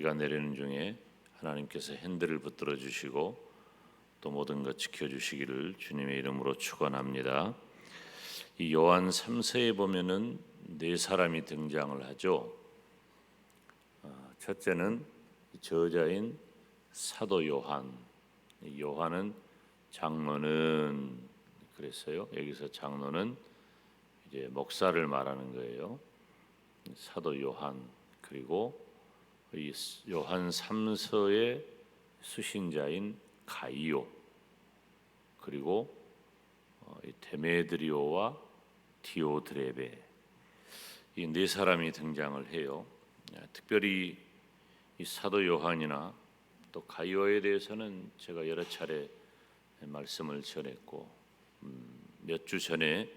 비가 내리는 중에 하나님께서 핸들을 붙들어 주시고 또 모든 것 지켜주시기를 주님의 이름으로 축원합니다. 이 요한 3서에 보면은 네 사람이 등장을 하죠. 첫째는 저자인 사도 요한. 요한은 장로는 그랬어요. 여기서 장로는 이제 목사를 말하는 거예요. 사도 요한. 그리고 이 요한 3서의 수신자인 가이오, 그리고 데메드리오와 디오드레베, 이 네 사람이 등장을 해요. 특별히 이 사도 요한이나 또 가이오에 대해서는 제가 여러 차례 말씀을 전했고, 몇 주 전에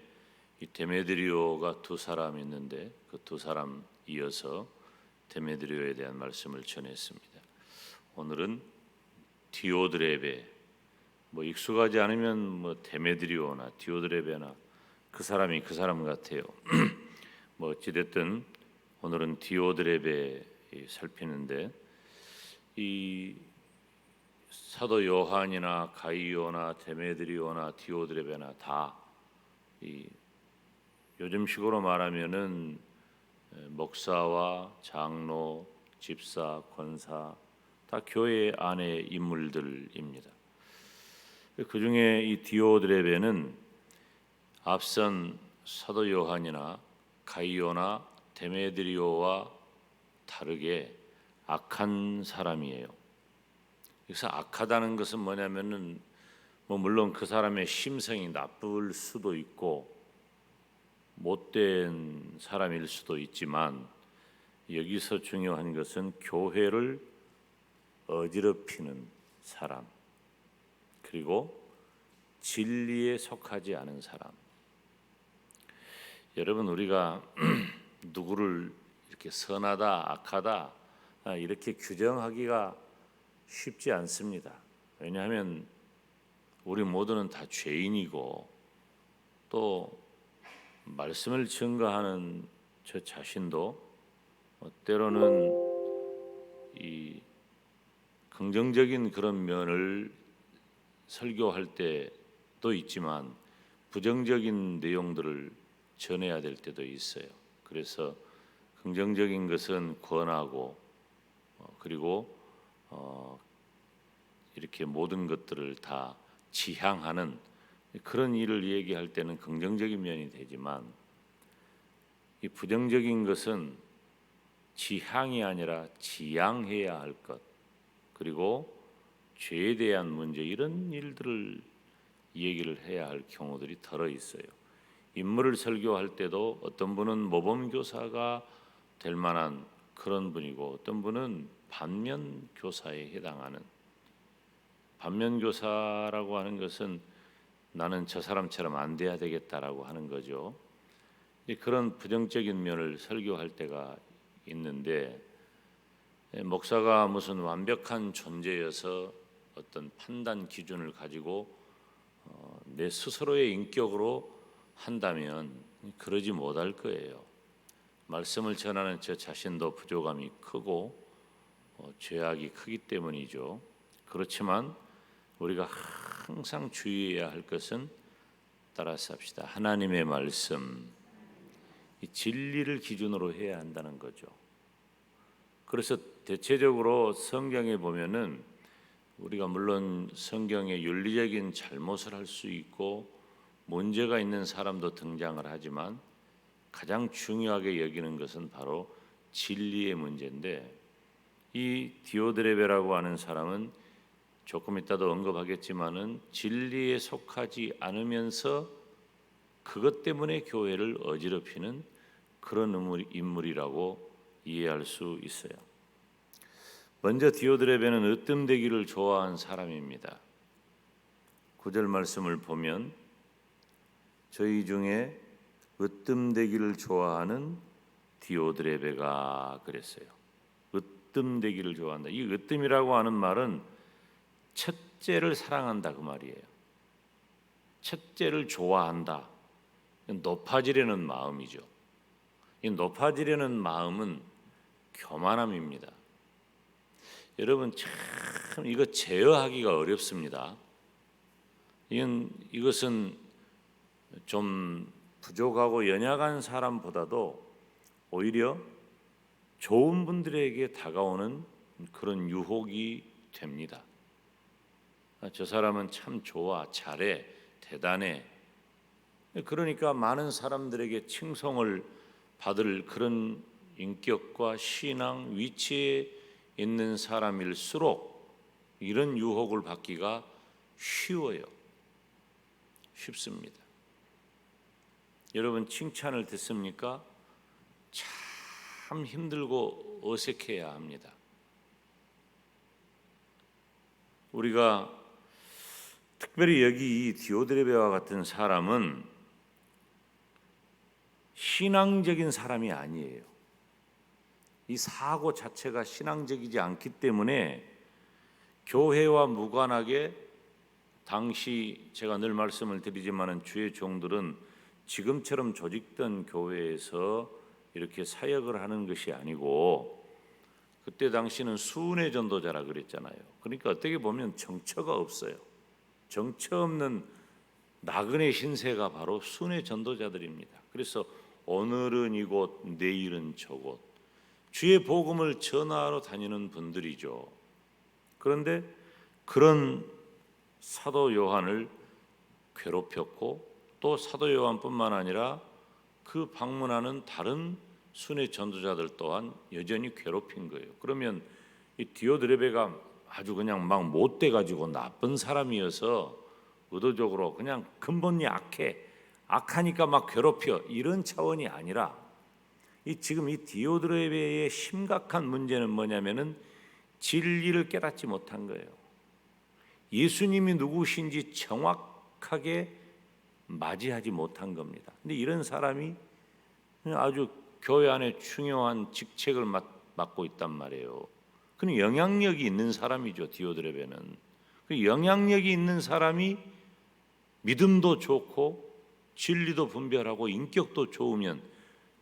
이 데메드리오가 두 사람 있는데 그 두 사람 이어서 데메드리오에 대한 말씀을 전했습니다. 오늘은 디오드레베, 익숙하지 않으면 데메드리오나 디오드레베나 그 사람이 그 사람 같아요. 어찌됐든 오늘은 디오드레베 살피는데, 이 사도 요한이나 가이오나 데메드리오나 디오드레베나 다 이 요즘식으로 말하면은 목사와 장로, 집사, 권사 다 교회 안의 인물들입니다. 그 중에 이 디오드레베는 앞선 사도 요한이나 가이오나 데메드리오와 다르게 악한 사람이에요. 여기서 악하다는 것은 뭐냐면은 물론 그 사람의 심성이 나쁠 수도 있고 못된 사람일 수도 있지만, 여기서 중요한 것은 교회를 어지럽히는 사람, 그리고 진리에 속하지 않은 사람. 여러분, 우리가 누구를 이렇게 선하다, 악하다 이렇게 규정하기가 쉽지 않습니다. 왜냐하면 우리 모두는 다 죄인이고, 또 말씀을 증거하는 저 자신도 때로는 이 긍정적인 그런 면을 설교할 때도 있지만 부정적인 내용들을 전해야 될 때도 있어요. 그래서 긍정적인 것은 권하고, 그리고 이렇게 모든 것들을 다 지향하는 그런 일을 얘기할 때는 긍정적인 면이 되지만, 이 부정적인 것은 지향이 아니라 지양해야 할 것, 그리고 죄에 대한 문제, 이런 일들을 얘기를 해야 할 경우들이 덜어 있어요. 인물을 설교할 때도 어떤 분은 모범교사가 될 만한 그런 분이고, 어떤 분은 반면교사에 해당하는, 반면교사라고 하는 것은 나는 저 사람처럼 안 돼야 되겠다라고 하는 거죠. 그런 부정적인 면을 설교할 때가 있는데, 목사가 무슨 완벽한 존재여서 어떤 판단 기준을 가지고 내 스스로의 인격으로 한다면 그러지 못할 거예요. 말씀을 전하는 저 자신도 부족함이 크고 죄악이 크기 때문이죠. 그렇지만 우리가 항상 주의해야 할 것은, 따라서 합시다, 하나님의 말씀, 이 진리를 기준으로 해야 한다는 거죠. 그래서 대체적으로 성경에 보면은 우리가 물론 성경에 윤리적인 잘못을 할 수 있고 문제가 있는 사람도 등장을 하지만, 가장 중요하게 여기는 것은 바로 진리의 문제인데, 이 디오드레베라고 하는 사람은 조금 이따도 언급하겠지만은 진리에 속하지 않으면서 그것 때문에 교회를 어지럽히는 그런 인물이라고 이해할 수 있어요. 먼저 디오드레베는 으뜸되기를 좋아한 사람입니다. 9절 말씀을 보면 저희 중에 으뜸되기를 좋아하는 디오드레베가 그랬어요. 으뜸되기를 좋아한다. 이 으뜸이라고 하는 말은 첫째를 사랑한다 그 말이에요. 첫째를 좋아한다. 높아지려는 마음이죠. 이 높아지려는 마음은 교만함입니다. 여러분 참 이거 제어하기가 어렵습니다. 이것은 좀 부족하고 연약한 사람보다도 오히려 좋은 분들에게 다가오는 그런 유혹이 됩니다. 저 사람은 참 좋아, 잘해, 대단해. 그러니까 많은 사람들에게 칭송을 받을 그런 인격과 신앙 위치에 있는 사람일수록 이런 유혹을 받기가 쉬워요. 쉽습니다. 여러분 칭찬을 듣습니까? 참 힘들고 어색해야 합니다. 우리가 특별히 여기 이 디오드레베와 같은 사람은 신앙적인 사람이 아니에요. 이 사고 자체가 신앙적이지 않기 때문에 교회와 무관하게 당시 제가 늘 말씀을 드리지만은 주의 종들은 지금처럼 조직된 교회에서 이렇게 사역을 하는 것이 아니고 그때 당시는 수은의 전도자라 그랬잖아요. 그러니까 어떻게 보면 정처가 없어요. 정처 없는 나그네 신세가 바로 수은의 전도자들입니다. 그래서 오늘은 이곳 내일은 저곳 주의 복음을 전하러 다니는 분들이죠. 그런데 그런 사도 요한을 괴롭혔고 또 사도 요한뿐만 아니라 그 방문하는 다른 순회 전도자들 또한 여전히 괴롭힌 거예요. 그러면 이 디오드레베가 아주 그냥 막 못돼 가지고 나쁜 사람이어서 의도적으로 그냥 근본이 악하니까 막 괴롭혀 이런 차원이 아니라 지금 이 디오드레베의 심각한 문제는 뭐냐면은 진리를 깨닫지 못한 거예요. 예수님이 누구신지 정확하게 맞이하지 못한 겁니다. 근데 이런 사람이 아주 교회 안에 중요한 직책을 맡고 있단 말이에요. 그는 영향력이 있는 사람이죠. 디오드레베는 그 영향력이 있는 사람이 믿음도 좋고 진리도 분별하고 인격도 좋으면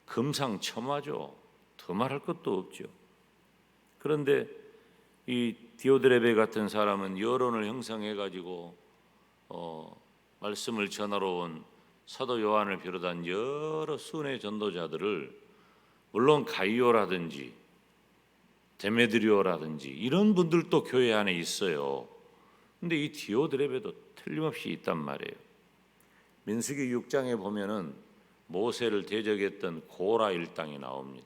금상첨화죠. 더 말할 것도 없죠. 그런데 이 디오드레베 같은 사람은 여론을 형성해 가지고 말씀을 전하러 온 사도 요한을 비롯한 여러 순회 전도자들을 물론 가이오라든지 데메드리오라든지 이런 분들도 교회 안에 있어요. 근데 이 디오드레베도 틀림없이 있단 말이에요. 민수기 6장에 보면은 모세를 대적했던 고라 일당이 나옵니다.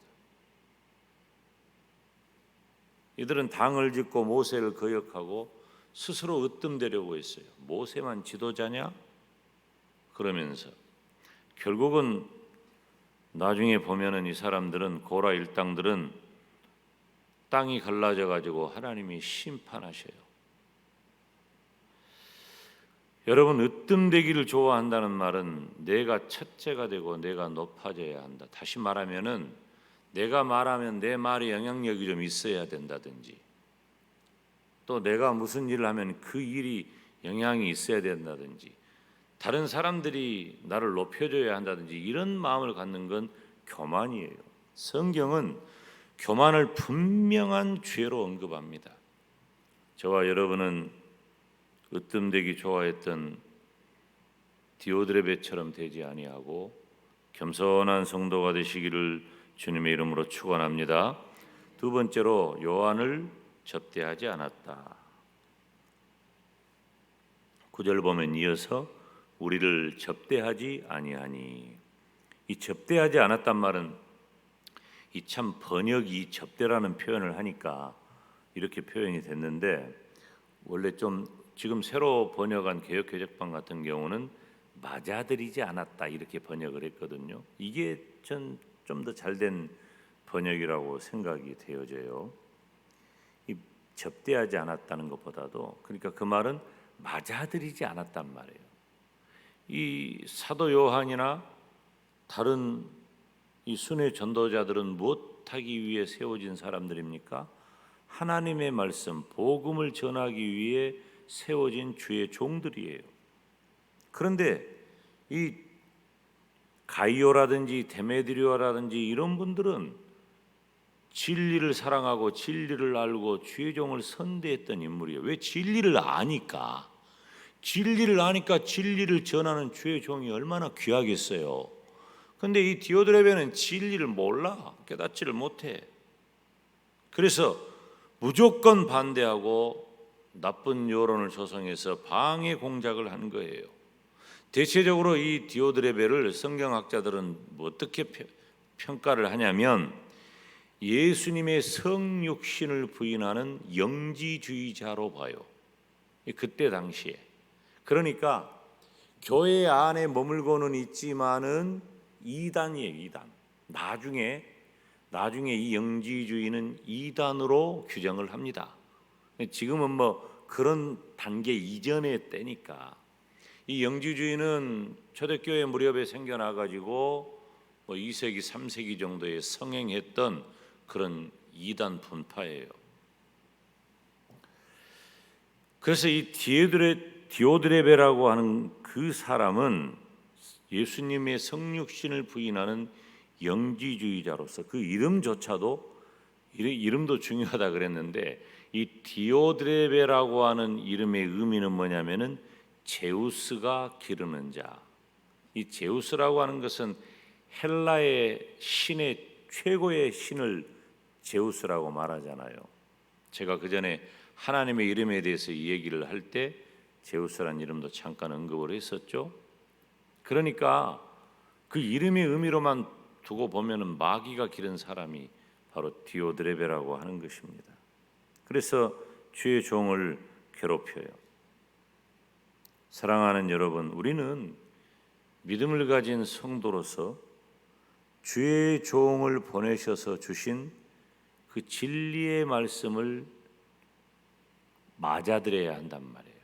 이들은 당을 짓고 모세를 거역하고 스스로 으뜸되려고 했어요. 모세만 지도자냐? 그러면서 결국은 나중에 보면은 이 사람들은 고라 일당들은 땅이 갈라져 가지고 하나님이 심판하셔요. 여러분 으뜸되기를 좋아한다는 말은 내가 첫째가 되고 내가 높아져야 한다. 다시 말하면은 내가 말하면 내 말에 영향력이 좀 있어야 된다든지 또 내가 무슨 일을 하면 그 일이 영향이 있어야 된다든지 다른 사람들이 나를 높여줘야 한다든지 이런 마음을 갖는 건 교만이에요. 성경은 교만을 분명한 죄로 언급합니다. 저와 여러분은 으뜸되기 좋아했던 디오드레베처럼 되지 아니하고 겸손한 성도가 되시기를 주님의 이름으로 축원합니다. 두 번째로 요한을 접대하지 않았다. 9절 보면 이어서 우리를 접대하지 아니하니 이 접대하지 않았단 말은 이 참 번역이 접대라는 표현을 하니까 이렇게 표현이 됐는데 원래 좀 지금 새로 번역한 개역개정판 같은 경우는 맞아들이지 않았다 이렇게 번역을 했거든요. 이게 전 좀 더 잘된 번역이라고 생각이 되어져요. 이 접대하지 않았다는 것보다도 그러니까 그 말은 맞아들이지 않았단 말이에요. 이 사도 요한이나 다른 이 순회 전도자들은 무엇하기 위해 세워진 사람들입니까? 하나님의 말씀, 복음을 전하기 위해 세워진 주의 종들이에요. 그런데 이 가이오라든지 데메드리오라든지 이런 분들은 진리를 사랑하고 진리를 알고 주의 종을 선대했던 인물이에요. 왜? 진리를 아니까. 진리를 아니까 진리를 전하는 주의 종이 얼마나 귀하겠어요. 근데 이 디오드레베는 진리를 몰라. 깨닫지를 못해. 그래서 무조건 반대하고 나쁜 여론을 조성해서 방해 공작을 한 거예요. 대체적으로 이 디오드레베를 성경학자들은 어떻게 평가를 하냐면 예수님의 성육신을 부인하는 영지주의자로 봐요. 그때 당시에. 그러니까 교회 안에 머물고는 있지만은 이단이에요, 이단. 나중에 이 영지주의는 이단으로 규정을 합니다. 지금은 뭐 그런 단계 이전의 때니까. 이 영지주의는 초대교회 무렵에 생겨나 가지고 뭐 2세기, 3세기 정도에 성행했던 그런 이단 분파예요. 그래서 이 디오드레베라고 하는 그 사람은 예수님의 성육신을 부인하는 영지주의자로서 그 이름조차도 이름도 중요하다 그랬는데 이 디오드레베라고 하는 이름의 의미는 뭐냐면은 제우스가 기르는 자. 이 제우스라고 하는 것은 헬라의 신의 최고의 신을 제우스라고 말하잖아요. 제가 그 전에 하나님의 이름에 대해서 이 얘기를 할 때 제우스라는 이름도 잠깐 언급을 했었죠. 그러니까 그 이름의 의미로만 두고 보면은 마귀가 기른 사람이 바로 디오드레베라고 하는 것입니다. 그래서 주의 종을 괴롭혀요. 사랑하는 여러분, 우리는 믿음을 가진 성도로서 주의 종을 보내셔서 주신 그 진리의 말씀을 맞아들여야 한단 말이에요.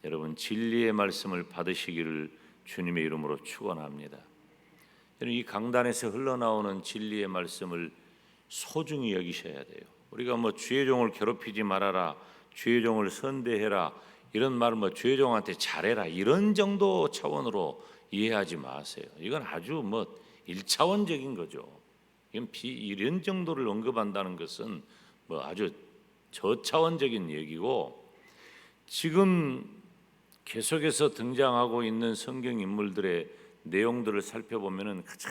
여러분, 진리의 말씀을 받으시기를 주님의 이름으로 축원합니다. 여러분, 이 강단에서 흘러나오는 진리의 말씀을 소중히 여기셔야 돼요. 우리가 뭐 주의 종을 괴롭히지 말아라, 주의 종을 선대해라 이런 말은 뭐 주의 종한테 잘해라 이런 정도 차원으로 이해하지 마세요. 이건 아주 뭐 1차원적인 거죠. 이런 정도를 언급한다는 것은 뭐 아주 저차원적인 얘기고, 지금 계속해서 등장하고 있는 성경 인물들의 내용들을 살펴보면은 가장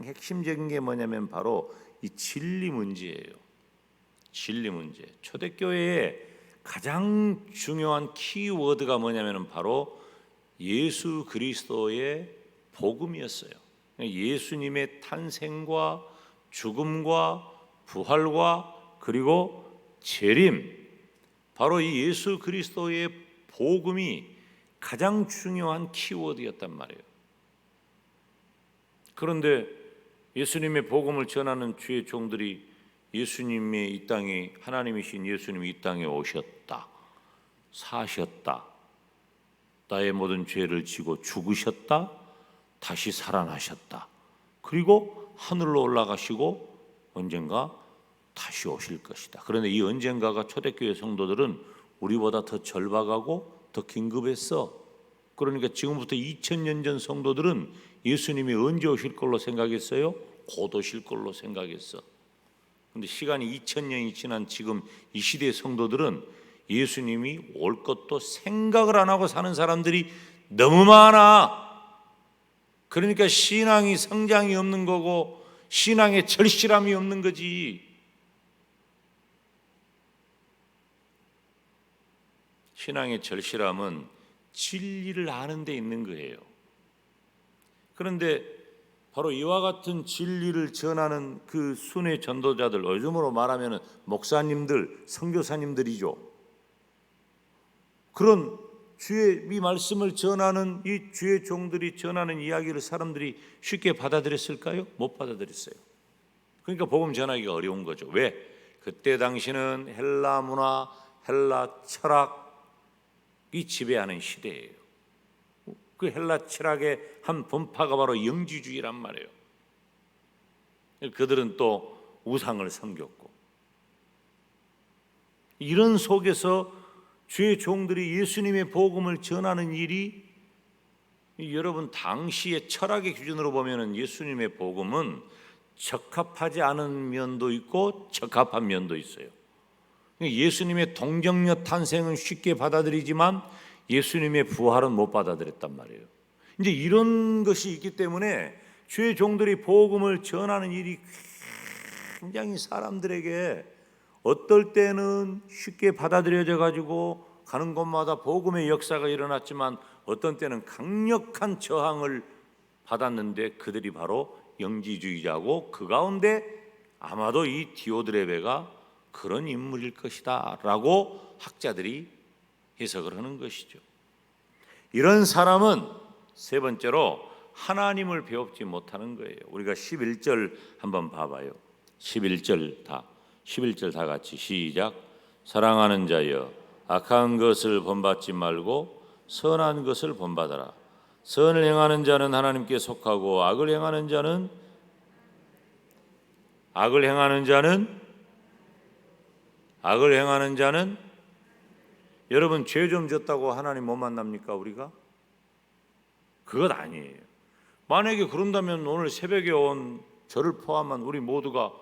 핵심적인 게 뭐냐면 바로 이 진리 문제예요. 진리 문제. 초대교회의 가장 중요한 키워드가 뭐냐면은 바로 예수 그리스도의 복음이었어요. 예수님의 탄생과 죽음과 부활과 그리고 재림, 바로 이 예수 그리스도의 복음이 가장 중요한 키워드였단 말이에요. 그런데 예수님의 복음을 전하는 주의 종들이 예수님의 이 땅에, 하나님이신 예수님이 이 땅에 오셨다, 사셨다, 나의 모든 죄를 지고 죽으셨다, 다시 살아나셨다, 그리고 하늘로 올라가시고 언젠가 다시 오실 것이다. 그런데 이 언젠가가 초대교회 성도들은 우리보다 더 절박하고 더 긴급했어. 그러니까 지금부터 2000년 전 성도들은 예수님이 언제 오실 걸로 생각했어요? 곧 오실 걸로 생각했어. 그런데 시간이 2000년이 지난 지금 이 시대의 성도들은 예수님이 올 것도 생각을 안 하고 사는 사람들이 너무 많아. 그러니까 신앙이 성장이 없는 거고 신앙의 절실함이 없는 거지. 신앙의 절실함은 진리를 아는 데 있는 거예요. 그런데 바로 이와 같은 진리를 전하는 그 순회 전도자들, 요즘으로 말하면 목사님들, 선교사님들이죠. 그런 주의 이 말씀을 전하는 이 주의 종들이 전하는 이야기를 사람들이 쉽게 받아들였을까요? 못 받아들였어요. 그러니까 복음 전하기가 어려운 거죠. 왜? 그때 당시는 헬라 문화, 헬라 철학이 지배하는 시대예요. 그 헬라 철학의 한 분파가 바로 영지주의란 말이에요. 그들은 또 우상을 섬겼고, 이런 속에서 주의 종들이 예수님의 복음을 전하는 일이, 여러분 당시의 철학의 기준으로 보면은 예수님의 복음은 적합하지 않은 면도 있고 적합한 면도 있어요. 예수님의 동정녀 탄생은 쉽게 받아들이지만 예수님의 부활은 못 받아들였단 말이에요. 이제 이런 것이 있기 때문에 주의 종들이 복음을 전하는 일이 굉장히 사람들에게 어떨 때는 쉽게 받아들여져 가지고 가는 곳마다 복음의 역사가 일어났지만 어떤 때는 강력한 저항을 받았는데 그들이 바로 영지주의자고 그 가운데 아마도 이 디오드레베가 그런 인물일 것이다 라고 학자들이 해석을 하는 것이죠. 이런 사람은 세 번째로 하나님을 배웁지 못하는 거예요. 우리가 11절 한번 봐봐요. 11절 다 같이 시작. 사랑하는 자여 악한 것을 본받지 말고 선한 것을 본받아라. 선을 행하는 자는 하나님께 속하고 악을 행하는 자는 여러분 죄 좀 졌다고 하나님 못 만납니까 우리가? 그것 아니에요. 만약에 그런다면 오늘 새벽에 온 저를 포함한 우리 모두가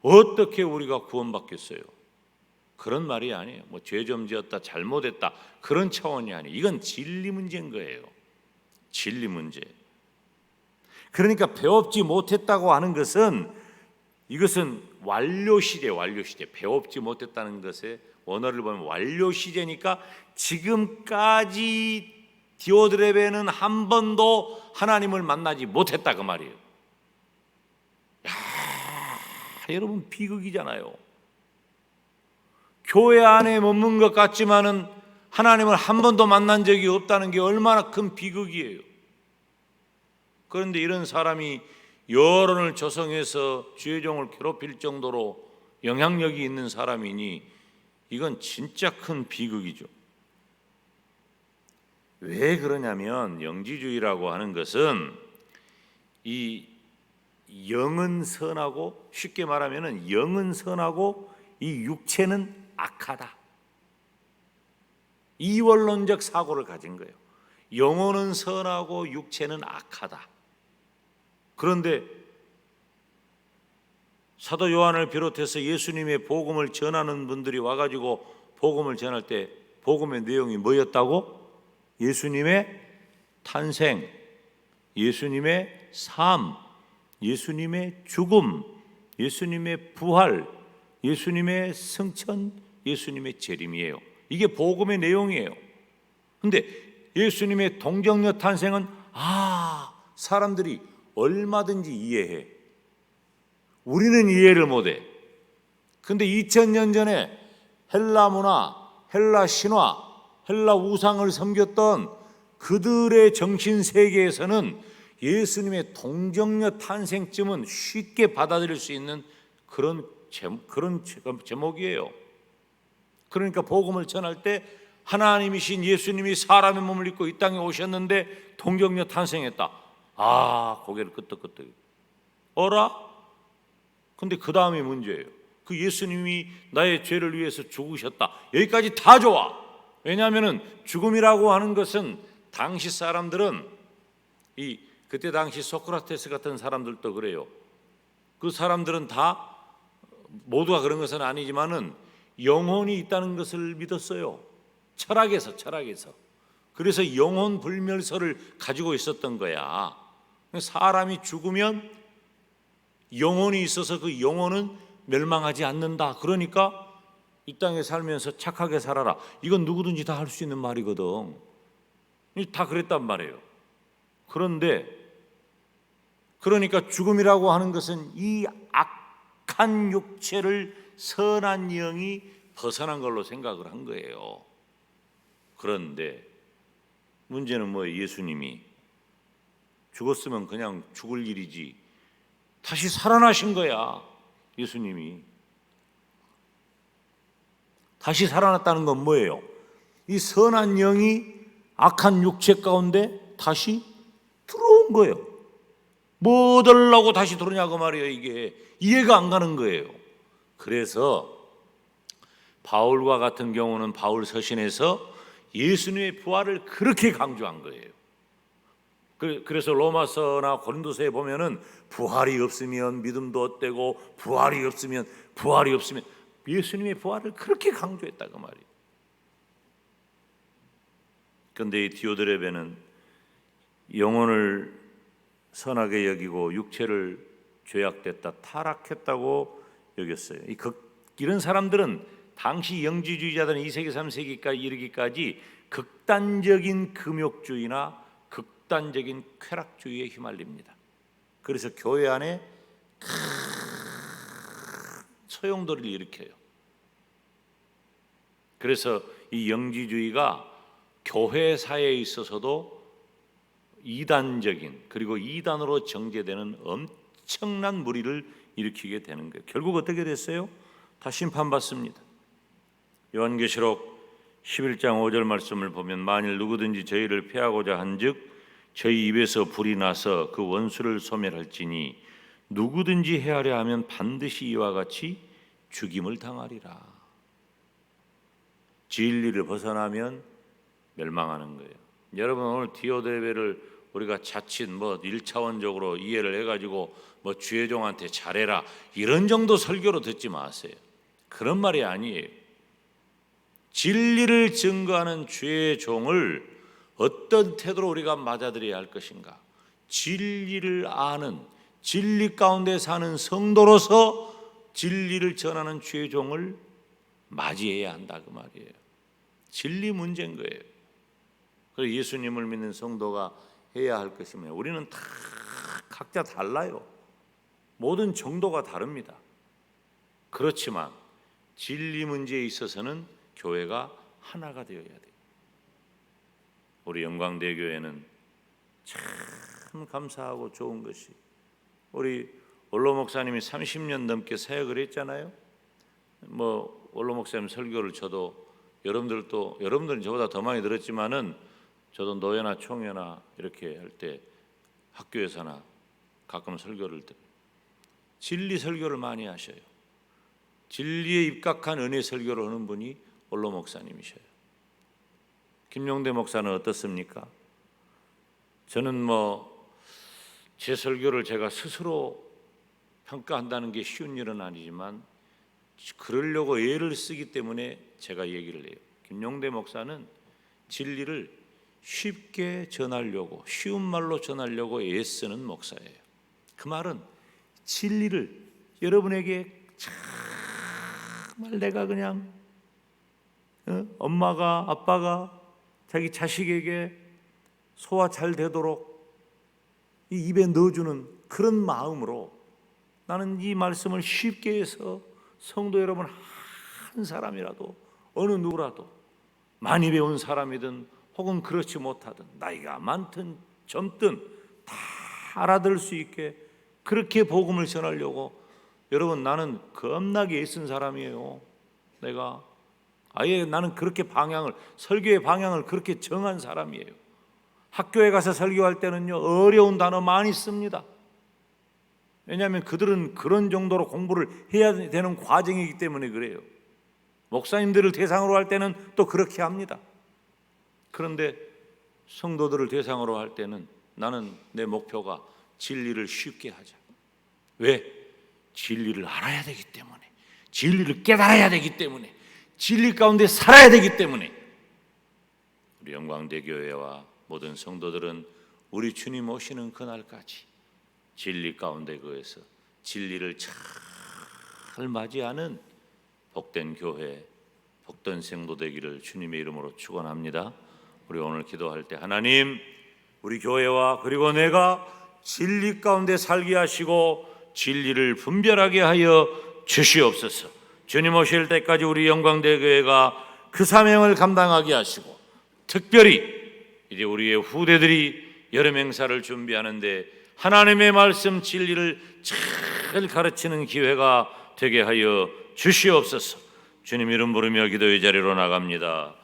어떻게 우리가 구원받겠어요? 그런 말이 아니에요. 뭐 죄 좀 지었다 잘못했다 그런 차원이 아니에요. 이건 진리 문제인 거예요. 진리 문제. 그러니까 배웁지 못했다고 하는 것은 이것은 완료시제 배웁지 못했다는 것의 원어를 보면 완료시제니까 지금까지 디오드레베는 한 번도 하나님을 만나지 못했다 그 말이에요. 야, 여러분 비극이잖아요. 교회 안에 머문 것 같지만은 하나님을 한 번도 만난 적이 없다는 게 얼마나 큰 비극이에요. 그런데 이런 사람이 여론을 조성해서 주의 종을 괴롭힐 정도로 영향력이 있는 사람이니 이건 진짜 큰 비극이죠. 왜 그러냐면 영지주의라고 하는 것은 이 영은 선하고 쉽게 말하면 영은 선하고 이 육체는 악하다. 이원론적 사고를 가진 거예요. 영혼은 선하고 육체는 악하다. 그런데 사도 요한을 비롯해서 예수님의 복음을 전하는 분들이 와가지고 복음을 전할 때 복음의 내용이 뭐였다고? 예수님의 탄생, 예수님의 삶, 예수님의 죽음, 예수님의 부활, 예수님의 승천, 예수님의 재림이에요. 이게 복음의 내용이에요. 그런데 예수님의 동정녀 탄생은 사람들이 얼마든지 이해해. 우리는 이해를 못해. 그런데 2000년 전에 헬라 문화, 헬라 신화, 헬라 우상을 섬겼던 그들의 정신 세계에서는 예수님의 동정녀 탄생쯤은 쉽게 받아들일 수 있는 그런 제목이에요. 그러니까 복음을 전할 때 하나님이신 예수님이 사람의 몸을 입고 이 땅에 오셨는데 동정녀 탄생했다. 고개를 끄덕끄덕. 어라? 근데 그 다음이 문제예요. 그 예수님이 나의 죄를 위해서 죽으셨다. 여기까지 다 좋아. 왜냐하면 죽음이라고 하는 것은 당시 사람들은 그때 당시 소크라테스 같은 사람들도 그래요. 그 사람들은 다 모두가 그런 것은 아니지만은 영혼이 있다는 것을 믿었어요. 철학에서. 그래서 영혼 불멸설을 가지고 있었던 거야. 사람이 죽으면 영혼이 있어서 그 영혼은 멸망하지 않는다. 그러니까 이 땅에 살면서 착하게 살아라. 이건 누구든지 다 할 수 있는 말이거든. 다 그랬단 말이에요. 그러니까 죽음이라고 하는 것은 이 악한 육체를 선한 영이 벗어난 걸로 생각을 한 거예요. 그런데 문제는 뭐예요? 예수님이 죽었으면 그냥 죽을 일이지 다시 살아나신 거야. 예수님이 다시 살아났다는 건 뭐예요? 이 선한 영이 악한 육체 가운데 다시 들어온 거예요. 뭐 얻으려고 다시 들어오냐고 말이에요. 이게 이해가 안 가는 거예요. 그래서 바울과 같은 경우는 바울 서신에서 예수님의 부활을 그렇게 강조한 거예요. 그래서 로마서나 고린도서에 보면은 부활이 없으면 믿음도 헛되고 부활이 없으면 예수님의 부활을 그렇게 강조했다 그 말이에요. 그런데 이 디오드레베는 영혼을 선하게 여기고 육체를 죄악됐다 타락했다고 여겼어요. 이런 사람들은 당시 영지주의자들은 2세기 3세기까지 이르기까지 극단적인 금욕주의나 극단적인 쾌락주의에 휘말립니다. 그래서 교회 안에 큰 소용돌이를 일으켜요. 그래서 이 영지주의가 교회사에 있어서도 이단적인 그리고 이단으로 정죄되는 엄청난 무리를 일으키게 되는 거예요. 결국 어떻게 됐어요? 다 심판받습니다. 요한계시록 11장 5절 말씀을 보면 만일 누구든지 저희를 패하고자 한즉 저희 입에서 불이 나서 그 원수를 소멸할지니 누구든지 해하려 하면 반드시 이와 같이 죽임을 당하리라. 진리를 벗어나면 멸망하는 거예요. 여러분 오늘 디오드레베를 우리가 자칫 1차원적으로 이해를 해가지고 주의 종한테 잘해라 이런 정도 설교로 듣지 마세요. 그런 말이 아니에요. 진리를 증거하는 주의 종을 어떤 태도로 우리가 맞아들여야 할 것인가? 진리를 아는 진리 가운데 사는 성도로서 진리를 전하는 주의 종을 맞이해야 한다 그 말이에요. 진리 문제인 거예요. 그래서 예수님을 믿는 성도가 해야 할 것이면 우리는 다 각자 달라요. 모든 정도가 다릅니다. 그렇지만 진리 문제에 있어서는 교회가 하나가 되어야 돼요. 우리 영광대교회는 참 감사하고 좋은 것이 우리 원로 목사님이 30년 넘게 사역을 했잖아요. 원로 목사님 설교를 저도 여러분들은 저보다 더 많이 들었지만은 저도 노회나 총회나 이렇게 할 때 학교에서나 가끔 설교를 들어요. 진리 설교를 많이 하셔요. 진리에 입각한 은혜 설교를 하는 분이 원로 목사님이셔요. 김용대 목사는 어떻습니까? 저는 제 설교를 제가 스스로 평가한다는 게 쉬운 일은 아니지만 그러려고 애를 쓰기 때문에 제가 얘기를 해요. 김용대 목사는 진리를 쉽게 전하려고 쉬운 말로 전하려고 애쓰는 목사예요. 그 말은 진리를 여러분에게 정말 내가 그냥 엄마가 아빠가 자기 자식에게 소화 잘 되도록 이 입에 넣어주는 그런 마음으로 나는 이 말씀을 쉽게 해서 성도 여러분 한 사람이라도 어느 누구라도 많이 배운 사람이든 혹은 그렇지 못하든 나이가 많든 젊든 다 알아들을 수 있게 그렇게 복음을 전하려고 여러분 나는 겁나게 애쓴 사람이에요. 내가 아예 나는 그렇게 설교의 방향을 그렇게 정한 사람이에요. 학교에 가서 설교할 때는요 어려운 단어 많이 씁니다. 왜냐하면 그들은 그런 정도로 공부를 해야 되는 과정이기 때문에 그래요. 목사님들을 대상으로 할 때는 또 그렇게 합니다. 그런데 성도들을 대상으로 할 때는 나는 내 목표가 진리를 쉽게 하자. 왜? 진리를 알아야 되기 때문에, 진리를 깨달아야 되기 때문에, 진리 가운데 살아야 되기 때문에. 우리 영광대교회와 모든 성도들은 우리 주님 오시는 그날까지 진리 가운데 거해서 진리를 잘 맞이하는 복된 교회, 복된 성도 되기를 주님의 이름으로 축원합니다. 우리 오늘 기도할 때 하나님, 우리 교회와 그리고 내가 진리 가운데 살게 하시고 진리를 분별하게 하여 주시옵소서. 주님 오실 때까지 우리 영광대교회가 그 사명을 감당하게 하시고 특별히 이제 우리의 후대들이 여름 행사를 준비하는데 하나님의 말씀 진리를 잘 가르치는 기회가 되게 하여 주시옵소서. 주님 이름 부르며 기도의 자리로 나갑니다.